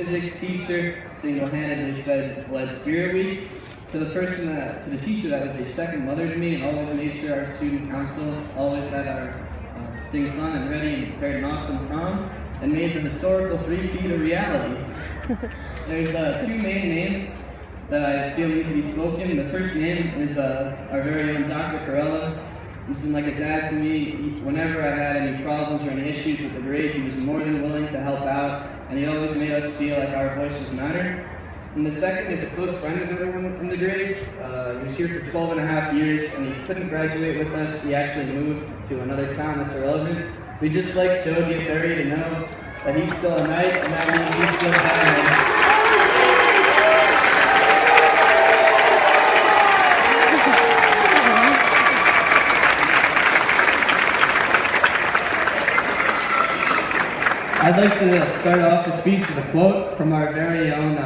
physics teacher single-handedly led Spirit Week, to the teacher that was a second mother to me and always made sure our student council always had our things done and ready and prepared an awesome prom, and made the historical three-peat a reality. There's two main names that I feel need to be spoken. The first name is our very own Dr. Corella. He's been like a dad to me. Whenever I had any problems or any issues with the grade, he was more than willing to help out, and he always made us feel like our voices mattered. And the second is a close friend of everyone in the grades. He was here for 12 and a half years, and he couldn't graduate with us. He actually moved to another town that's irrelevant. We just like Toby Ferry to know that he's still a knight, and that means he's still Batman. I'd like to start off the speech with a quote from our very own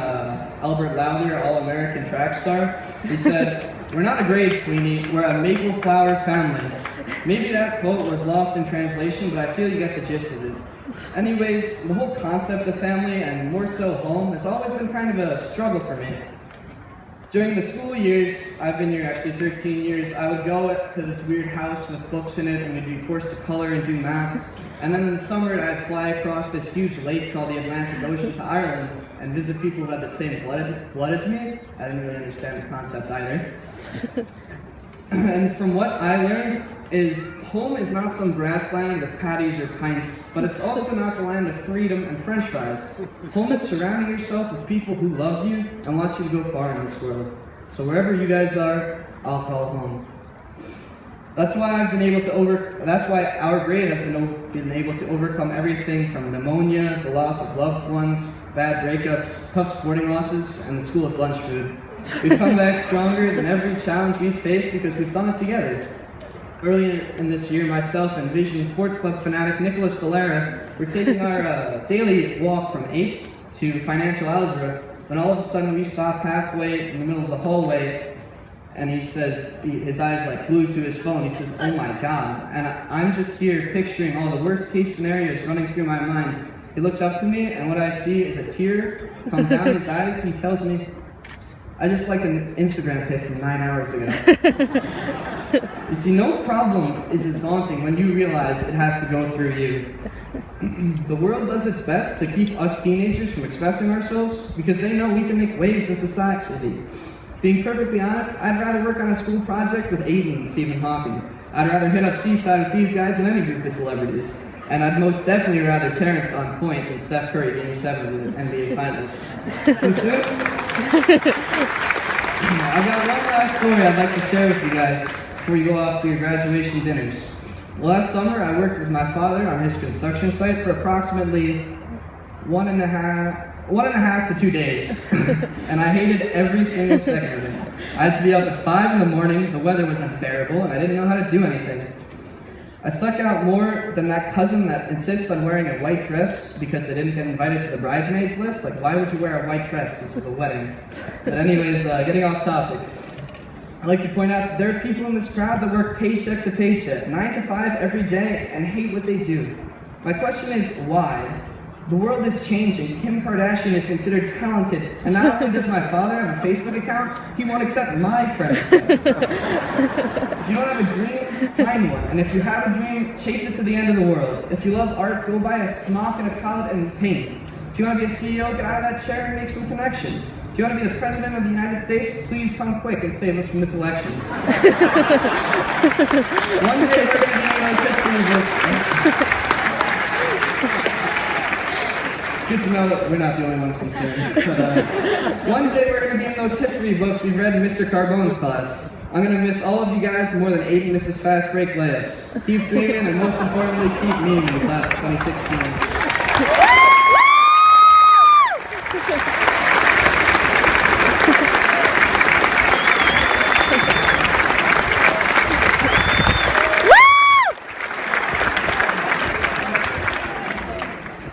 Albert Lowther, All-American track star. He said, "We're not a grade, Sweeney, we're a maple flower family." Maybe that quote was lost in translation, but I feel you get the gist of it. Anyways, the whole concept of family, and more so home, has always been kind of a struggle for me. During the school years, I've been here actually 13 years, I would go to this weird house with books in it, and we'd be forced to color and do maths. And then in the summer, I'd fly across this huge lake called the Atlantic Ocean to Ireland and visit people who had the same blood as me. I didn't really understand the concept either. And from what I learned is home is not some grassland of patties or pints, but it's also not the land of freedom and french fries. Home is surrounding yourself with people who love you and want you to go far in this world. So wherever you guys are, I'll call home. That's why our grade has been able to overcome everything from pneumonia, the loss of loved ones, bad breakups, tough sporting losses, and the school's lunch food. We've come back stronger than every challenge we've faced because we've done it together. Earlier in this year, myself and Vision Sports Club fanatic Nicholas Valera were taking our daily walk from apes to financial algebra, when all of a sudden we stop halfway in the middle of the hallway. And he says, his eyes like glued to his phone, he says, "Oh my God." And I'm just here picturing all the worst case scenarios running through my mind. He looks up to me, and what I see is a tear come down his eyes, and he tells me, "I just liked an Instagram pic from 9 hours ago." You see, no problem is as daunting when you realize it has to go through you. The world does its best to keep us teenagers from expressing ourselves because they know we can make waves in society. Being perfectly honest, I'd rather work on a school project with Aiden and Stephen Hawking. I'd rather hit up Seaside with these guys than any group of celebrities. And I'd most definitely rather Terrence on point than Steph Curry being 7th in the NBA Finals. Too soon? I got one last story I'd like to share with you guys before you go off to your graduation dinners. Last summer, I worked with my father on his construction site for approximately one and a half to 2 days, and I hated every single second of it. I had to be up at 5 in the morning, the weather was unbearable, and I didn't know how to do anything. I stuck out more than that cousin that insists on wearing a white dress because they didn't get invited to the bridesmaids list. Like, why would you wear a white dress? This is a wedding. But anyways, getting off topic. I'd like to point out that there are people in this crowd that work paycheck to paycheck, 9 to 5 every day, and hate what they do. My question is, why? The world is changing. Kim Kardashian is considered talented, and not only does my father have a Facebook account, he won't accept my friend requests. If you don't have a dream, find one. And if you have a dream, chase it to the end of the world. If you love art, go buy a smock and a palette and paint. If you want to be a CEO, get out of that chair and make some connections. If you want to be the president of the United States, please come quick and save us from this election. One day we're going to be in those history books. It's good to know that we're not the only ones concerned. But one day we're going to be in those history books we read in Mr. Carbone's class. I'm going to miss all of you guys more than 80 Mrs. Fast Break layups. Keep dreaming, and most importantly, keep memeing in the class of 2016.